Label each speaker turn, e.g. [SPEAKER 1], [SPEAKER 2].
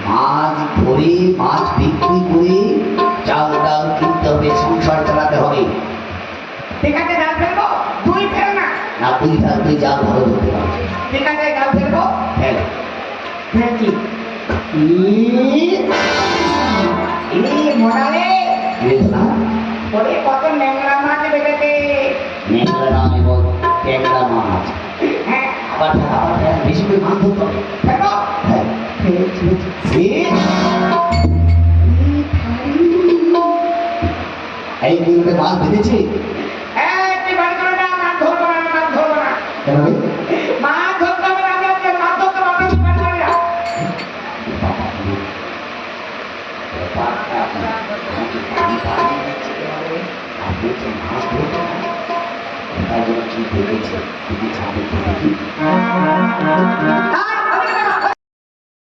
[SPEAKER 1] মাছ ধরে মাছ বিক্রি করে চাল ডাল কিনতে হবে, সংসার চালাতে হবে।
[SPEAKER 2] ঠিক আছে, জাল ফেলবো? তুই ফেল না।
[SPEAKER 1] না তুই থাক, তুই জাল ভালো ধরতে পারছিস।
[SPEAKER 2] ঠিক আছে, জাল ফেলবো?
[SPEAKER 1] ফেল।
[SPEAKER 2] ফেলছি। মনালে
[SPEAKER 1] না
[SPEAKER 2] ওরে কত ন্যাংরা মাছ বেড়েছে।
[SPEAKER 1] ন্যাংরা নাম এবং ট্যাংরা মাছ।
[SPEAKER 2] হ্যাঁ,
[SPEAKER 1] আবার বেশি করে মাছ ধরতে হবে।
[SPEAKER 2] ফেলবো?
[SPEAKER 1] হ্যাঁ। এই দিনকে মাছ ধরেছি।
[SPEAKER 2] হ্যাঁ, তুই বাড়ি করে না, মাছ ধরবো না, মাছ ধরবো না।
[SPEAKER 1] কেন রে?
[SPEAKER 2] মাছ ধরতে হবে না, আমি মাছ ধরতে পারবো না, তুই বাড়ি করে না।
[SPEAKER 1] মাছ ধরতে